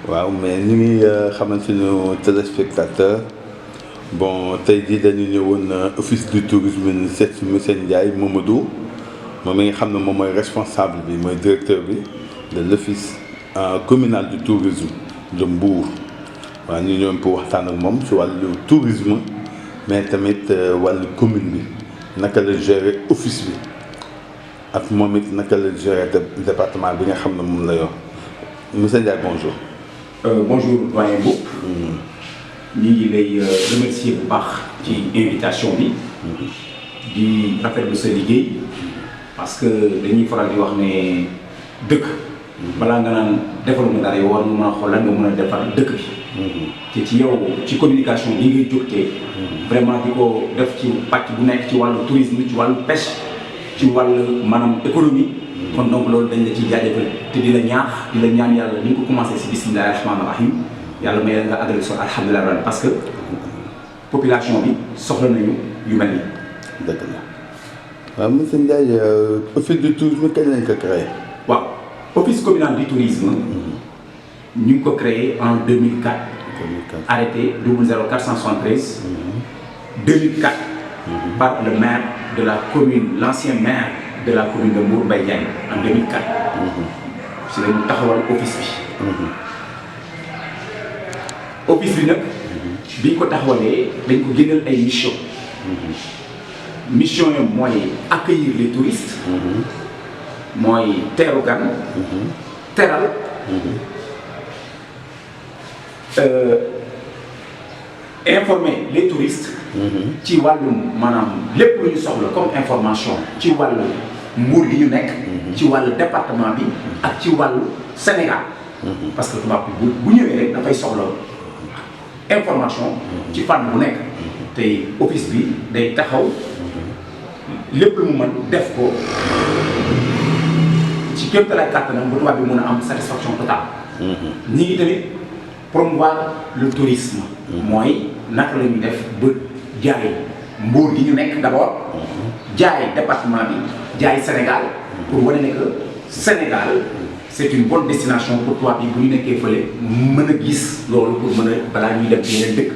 waaw mais ñu ngi xamal suñu téléspectateur bon tey jii dañu ñëwoon office du tourisme seet si monsieur Ndiaye Mamadou moom mi nga xam ne moom mooy responsable bi mooy directeur bi de l'office communal du tourisme de Mbour. waaw ñu ñëwoon pour waxtaan ak moom si wàllu tourisme mais tamit wàllu commune bi naka la gérer office bi ak moom it naka la gérer département bi nga xam ne moom la yor monsieur Ndiaye bonjour. Bonjour doyen Mboup. ñu ngi lay remercier bu baax ci invitation bi. di rafetlu sa liggéey parce que dañuy faral di wax ne dëkk. balaa nga naan defal nga dara yow war nga mën a xool lan nga mën a defar dëkk bi. te ci yow ci communication bi ngay jógtee. vraiment di ko def ci pàcc bu nekk ci wàllu tourisme ci wàllu pêche ci wàllu maanaam économie. kon donc loolu dañ la ciy jaajëfal te di la ñaan yàlla ni nga ko commencé si bismillahi rahmaani rahim yàlla may nga àggale so alhamdulilah rabbil parce que population bi soxla nañu yu mel nii. dëgg la waaw monsieur Ndiaye office du tourisme kañ lañ ko créé. waaw office communal du tourisme. ñu ngi ko créé en 2004. arrêté 00473. 2004. par le maire de la commune l'ancien maire de la commune de Mbour Mbaye Diagne en 2004. si lañu taxawal office bi. office bi nag. biñ ko taxawalee dañ ko génneel ay mission. mission yi mooy accueillir les touristes. mooy teeru gan. teral. Informer les touristes. ci wàllum maanaam lépp lu ñu soxla comme information ci wàllu Mbour gi ñu nekk. ci wàllu département bi ak ci wàllu Sénégal. parce que tubaab bi bu ñëwee rek dafay soxla information. ci fànn bu nekk. tey office bi day taxaw lépp lu mu mën def ko ci kéem tolluwaay kàttanam ba tubaab bi mën a am satisfaction totale. ñi ngi tamit promouvoir le tourisme. mooy naka la ñuy def ba jaay Mbour gi ñu nekk d'abord. jaay département bi jaay Sénégal. pour wane ne que Sénégal c'est une bonne destination pour tubaab yi bu ñu nekkee fële mën a gis loolu pour mën a balaa ñuy dem ci yeneen dëkk.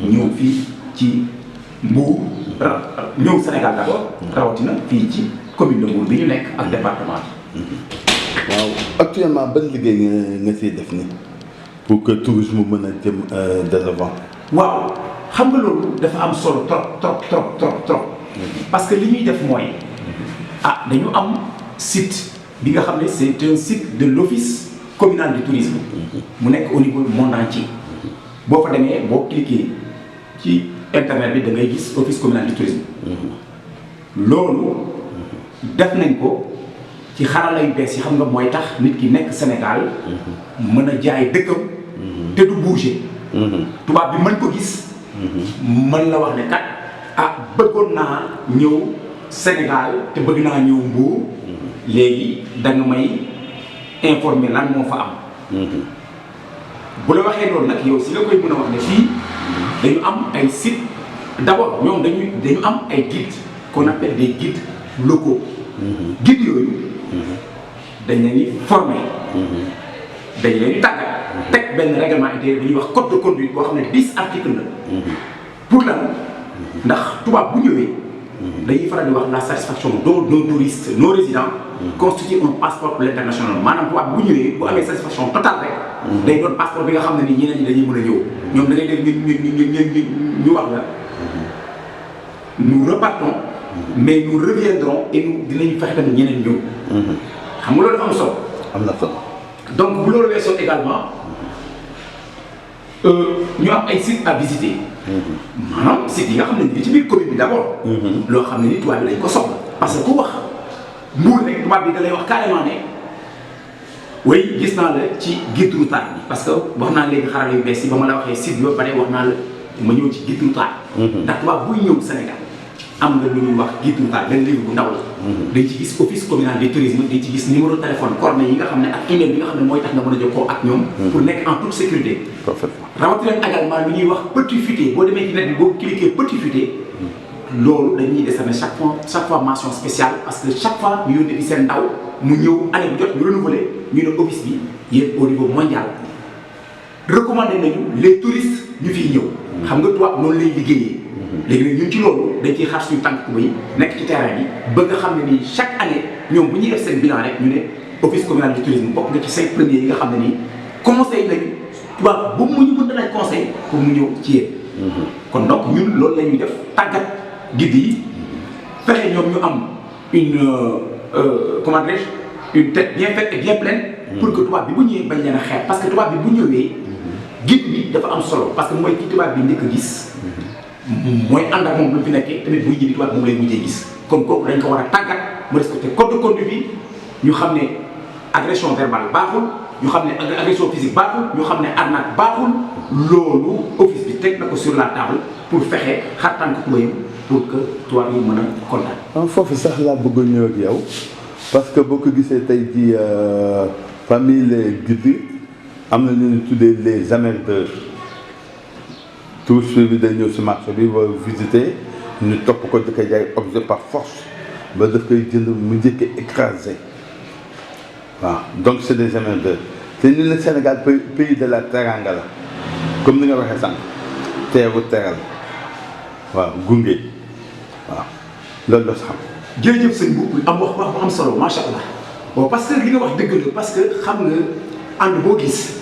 ñëw fii ci Mbour ñëw Sénégal d'abord. rawatina fii ci commune de Mbour bi ñu nekk ak département bi. waaw actuellement ban liggéey nga siy def nii pour que tourisme mën a jëm de l'avant. waaw xam nga loolu dafa am solo trop. parce que li ñuy def mooy dañu am site bi nga xam ne c'est un site de l'office communal du tourisme. mu nekk au niveau du monde entier. boo fa demee boo cliquer ci internet bi da ngay gis office communal du tourisme. loolu def nañ ko ci xarala yu bees yi xam nga mooy tax nit ki nekk Sénégal. mën a jaay dëkkam. te du bouger. tubaab bi mën ko gis. mën la wax ne kat bëggoon naa ñëw Sénégal te bëgg naa ñëw Mbour. léegi da nga may informer lan moo fa am. bu la waxee loolu nag yow si nga koy mën a wax ne fii dañu am ay sites d'abord ñoom dañu am ay guides qu'on appelle des guides locaux. guides yooyu. dañ leen di former. dañ leen di tàggat. teg benn règlement intérieur bi ñuy wax code de conduite boo xam ne 10 articles la. pour lan ndax tubaab bu ñëwee. dañuy faral di wax la satisfaction nos touristes nos résidents. constitue un passeport pour l'international maanaam tubaab bu ñëwee bu amee satisfaction totale rek. day doon passeport bi nga xam ne ni ñeneen ñi dañuy mën a ñëw. ñoom da ngay dégg ñu wax la. nous repartons. mais nous reviendrons et nous dinañu fexe tamit ñeneen ñëw. xam nga loolu dafa am solo. am na solo. donc bu loolu weesoo également ñu am ay sites à visiter. maanaam sites yi nga xam ne nii ci biir commune bi d'abord. loo xam ne ni tubaab bi lañ ko soxla. parce que ku wax Mbour rek tubaab bi da lay wax carrément ne way gis naa la ci guide routier bi parce que wax naa léegi xarala yu bees yi ba ma la waxee site bi ba pare wax naa la ma ñëw ci guide routier. ndax tubaab buy ñëw Sénégal am nga lu ñuy wax guide routier benn livre bu ndaw la. dañ ci gis office communal du tourisme dañ ci gis numéro téléphone coordonnées yi nga xam ne ak email bi nga xam ne mooy tax nga mën a jokkoo ak ñoom. pour nekk en toute sécurité. rawatina également lu ñuy wax petit futé boo demee ci net bi boo cliquer petit futé. loolu dañuy décerner chaque fois mention spéciale parce que chaque fois ñu yónnee fi seen ndaw mu ñëw année bu jot ñu renouveler ñu ne office bi yéen au niveau mondial recommandé nañu les touristes ñu fiy ñëw. xam nga tubaab noonu lay liggéeyee. léegi nag ñun ci loolu dañ ciy xar suñu tànk bay nekk ci terrain bi ba nga xam ne nii chaque année ñoom bu ñuy def seen bilan rek ñu ne office communal du tourisme bokk nga ci 5 premiers yi nga xam ne nii conseil nañu tubaab bu mu ñu mën nañ conseil pour mu ñëw ci yéen. kon donc ñun loolu la ñuy def tàggat guide yi fexe ñoom ñu am une comment dirais-je une tête bien faite et bien pleine. pour que tubaab bi bu ñëwee bañ leen a xeeb parce que tubaab bi bu ñëwee guide bi dafa am solo parce que mooy ki tubaab bi njëkk a gis. mooy ànd ak moom lu fi nekkee tamit buy ñibbi tubaab moom lay mujjee gis kon kooku dañ ko war a tàggat mu respecté code de conduite bi ñu xam ne agression verbale baaxul ñu xam ne agression physique baaxul ñu xam ne arnaque baaxul loolu office bi teg na ko sur la table pour fexe xar tànk tubayam pour que tubaab yi mën a kontaan. foofu sax laa bëgg a ñëw ak yow parce que boo ko gisee tey jii famille les guides am na ñu tuddee les amerdeurs. touriste bi day ñëw si marché bi war visiter ñu topp ko di koy jaay objet par force ba daf koy jënd mu njëkkee écrasé waaw donc c' est des émerdeurs te ñu ne Sénégal pays de la teranga la comme ni nga waxee sànq teeru teral waaw gunge waaw loolu la xam. jërëjëf sëñ bu am wax bu am solo macha allah bon parce que li nga wax dëgg la parce que xam nga ànd boo gis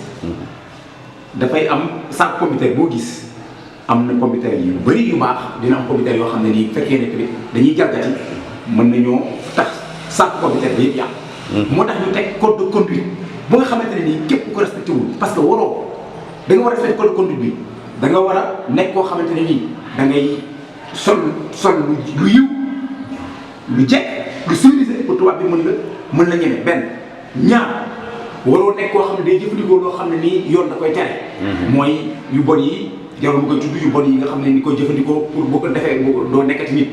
dafay am sac communautaire boo gis. am na communautaire yu bëri yu baax dina am communautaire yoo xam ne nii fekkee ne tamit dañuy jalgati mën nañoo tax saako communautaire bi yëpp yàqu. moo tax ñu teg code de conduite ba nga xamante ne nii képp ku ko respecté wul parce que waroo da nga war a respecté code de conduite bi da nga war a nekk koo xamante ne nii da ngay sol lu yiw lu jekk lu civilisé pour tubaab bi mën la ñeme benn ñaar waroo nekk koo xam ne day jëfandikoo loo xam ne nii yoon da koy tere. mooy yu bon yi. jarul bu koy tudd yu bon yi nga xam ne ni koy jëfandikoo pour boo ko defee doo nekkati nit.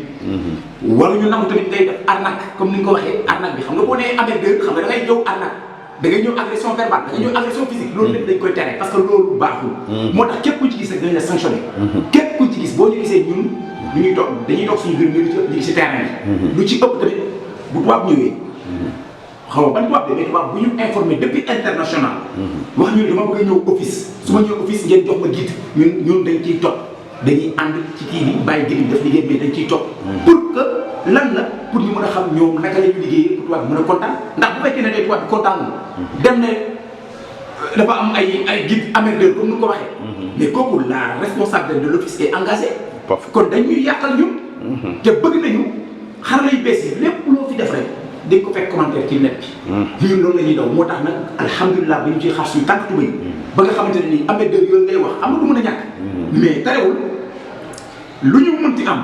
wala ñu nangu tamit ngay def arnaque comme ni nga ko waxee arnaque bi xam nga boo nee amerdeur xam nga da ngay ñëw arnaque da ngay ñëw agression verbale da ngay ñëw agression physique loolu lépp dañ koy tere parce que loolu baaxul. moo tax képp ku ci gis rek dañ la sanctionné. képp ku ci gis boo ñu gisee ñun lu ñuy toog dañuy toog suñu biir mais lu ci ëpp ñu ngi si terrain bi. lu ci ëpp tamit bu tubaab ñëwee. xaw ma ban tubaab de mais tubaab bu ñu informé depuis international. wax ñu dama bëgg a ñëw office su ma ñëw office ngeen jox ma guide ñun dañ ciy topp dañuy ànd ci kii bi bàyyi guide bi def liggéey mais dañ ciy topp. pour que lan la pour ñu mën a xam ñoom naka la ñu liggéeyee pour tubaab bi mën a kontaan ndax bu fekkee ne day tubaab bi kontaanul. dem ne dafa am ay guide amerdeur comme ni ko waxee. mais kooku la responsabilité de l'office est engagée. kon dañuy yàqal ñun. te bëgg nañu xarala yu bees yi lépp loo fi def rek. dañ ko fekk commentaire ci net bi. ñun loolu la ñuy daw moo tax nag alhamdulilah ba ñu ciy xaar suñu tànk tubéy ba nga xamante ne nii amerdeur yooyu ngay wax am na du mën a ñàkk. mais tarewul lu ñu mënti am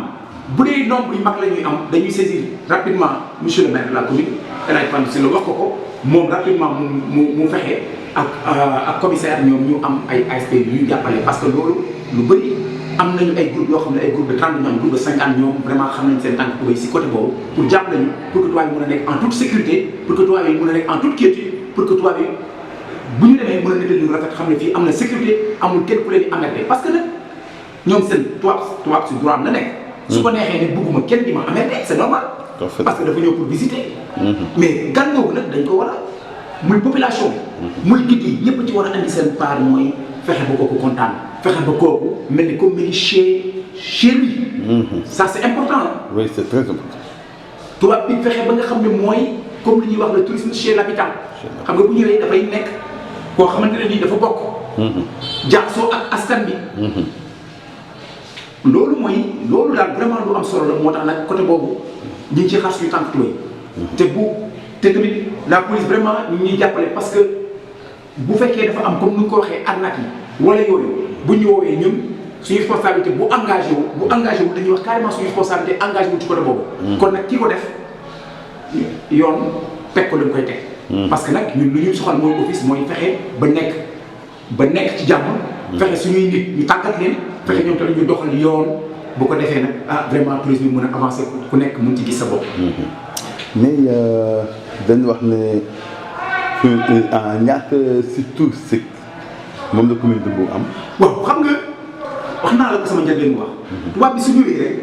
bu dee nombre yu mag la ñuy am dañuy saisir rapidement monsieur le maire de la commune El Hadj Fane Sylla wax ko moom rapidement mu fexe ak commissaire ñoom ñu am ay ASP yu ñu jàppale parce que loolu lu bëri. am nañu ay groupe yoo xam ne ay groupe de 30 ñoom groupe de 50 ñoom vraiment xam nañ seen tànk tubéy si côté boobu pour jàppale ñu pour que tubaab yi mën a nekk en toute sécurité pour que tubaab yi mën a nekk en toute quiétude pour que tubaab yi bu ñu demee mën a nettali lu rafet xam ne fii am na sécurité amul kenn ku leen di emmerdé parce que nag ñoom seen tubaab si droit am la nekk. su ko neexee ne bëgguma kenn di ma emmerdé c'est normal. parce que dafa ñëw pour visiter. mais gan boobu nag dañ ko war a muy population bi. muy guide yi ñëpp ci war a andi seen part mooy fexe ba kooku kontaan. fexe ba kooku mel ni comme mel ni chez lui. ça c' est important. oui c' est très important. tubaab bi fexe ba nga xam ne mooy comme li ñuy wax le tourisme chez l' habitant. xam nga bu ñëwee dafay nekk koo xamante ne nii dafa bokk. jaxasoo ak askan bi. loolu daal vraiment lu am solo la moo tax nag côté boobu ñu ngi ciy xaar suñu tànk tubéy. te tamit la police vraiment ñu ngi ñuy jàppale parce que bu fekkee dafa am comme ni ñu ko waxee arnaque yi wala yooyu. bu ñu woowee ñun suñu responsabilité bu engagé wu dañuy wax carrément suñu responsabilité engagé wu ci côté boobu. kon nag ki ko def yoon teg ko lañ koy teg. parce que nag ñun lu ñuy soxal mooy office mooy fexe ba nekk ci jàmm. fexe suñuy nit ñu tàggat leen. fexe ñoom tamit ñu doxal yoon bu ko defee nag vraiment tourisme bi mën a avancer ku nekk mën ci gis sa bopp. mais dañu wax ne ñaata si touristique moom la commune de Mbour am. waaw xam nga wax naa la ko sama njëlbeen wax. tubaab bi su ñëwee rek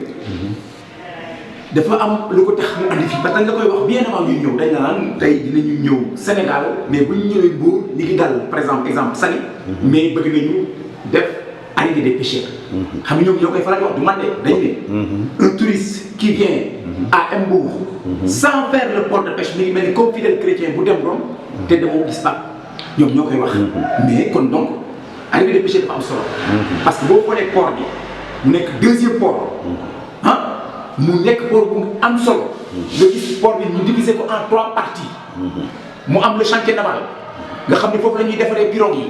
dafa am lu ko tax ñu andi fii parce que dañ la koy wax bien avant ñuy ñëw dañ la naan tey dinañu ñëw Sénégal mais bu ñu ñëwee Mbour ñu ngi dal par exemple Saly mais bëgg nañu def arrivée des pêcheurs. xam nga ñoom ñoo koy faral di wax du man de dañu ne un touriste qui vient à Mbour sans faire le port de pêche mi ngi mel ni comme fidèle chrétien bu dem Rome te demoo gis ba ñoom ñoo koy wax. mais kon donc arrivée des pêcheurs dafa am solo. parce que boo xoolee port bi mu nekk deuxième port mu nekk port bu am solo. nga gis port bi ñu diviser ko en 3 parties. mu am le chantier naval nga xam ne foofu la ñuy defaree pirogue yi.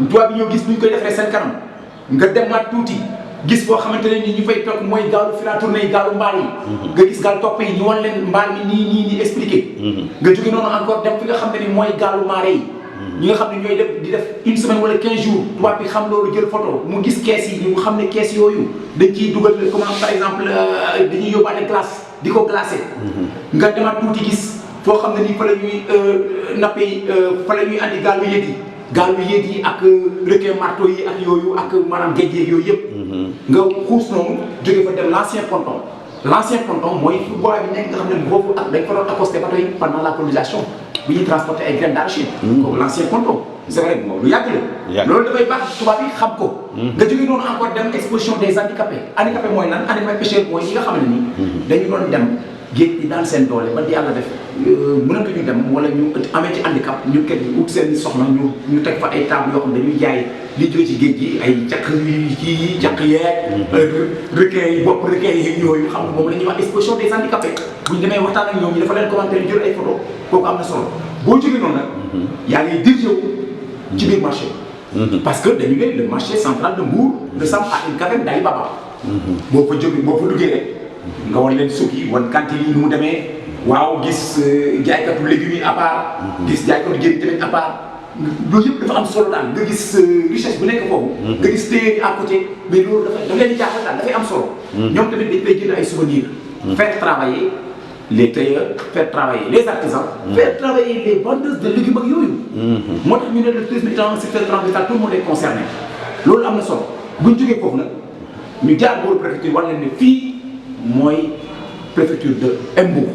tubaab bi ñoo gis bu ñu koy defaree seen kanam nga demaat tuuti gis boo xamante ne ni ñu fay toog mooy gaalu filature yi gaalu mbaal yi. nga gis gaal topp yi ñu wan leen mbaal mi nii expliqué. nga jóge noonu encore dem fi nga xam ne ni mooy gaalu marée yi. ñi nga xam ne ñooy def di def une semaine wala 15 jours tubaab bi xam loolu jël photo mu gis kees yi ñu xam ne kees yooyu dañ ciy dugal comment par exemple dañuy yóbbaale glace di ko glacé. nga demaat tuuti gis foo xam ne nii fa la ñuy nappee fa la ñuy andi gaalu yéeg yi ak requin marteau yi ak yooyu ak maanaam géej yeeg yooyu yëpp. nga xuus noonu jóge fa dem l'ancien ponton mooy fu bois bi nekk nga xam ne boobu ak dañ fa doon accosté bateau yi pendant la colonisation bi ñuy transporté ay graines d'arachide. kooku l'ancien ponton c'est vrai moom lu yàgg la. loolu dafay baax tubaab yi xam ko. nga jóge noonu encore dem exposition des handicapés. handicapés mooy lan handicapés pêcheurs mooy ñi nga xam ne nii. dañu doon dem géej gi daan seen doole ba yàlla def mënatuñu dem wala ñu amee ci handicap ñu ket ut seen soxna ñu teg fa ay table yoo xam ne dañuy jaay li jóge ci géej gi ay caq yi caq yeeg. requin yi bopp requin yi yooyu xam nga moom la ñuy wax exposition des handicapés bu ñu demee waxtaan ak ñoom ñu dafa leen commentaire jël ay photo kooku am na solo boo jógee noonu nag. yaa ngi dirigé wu ci biir marché. parce que dañu ne le marché central de Mbour ressemble à une caverne d'Ali Baba. boo fa duggee rek nga wan leen suuf yi wan cantine yi nu mu demee waaw gis jaaykatu légumes yi à part. gis jaaykatu jën tamit à part. loolu yëpp dafa am solo daal nga gis richesse bu nekk foofu. nga gis téye à côté mais loolu dafa leen di jaaxal daal dafay am solo. ñoom tamit dañ fay jël ay souvenirs. faire travailler les tailleurs, faire travailler les artisans, faire travailler les vendeuses de légumes ak yooyu. moo tax ñu ne le tourisme étant un secteur transversal tout le monde est concerné loolu am na solo bu ñu jógee foofu nag ñu jaar booru préfecture war leen ne fii mooy préfecture de Mbour.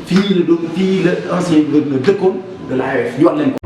fii la ancien gouverneur dëkkoon de l'AOF ñu war leen ko.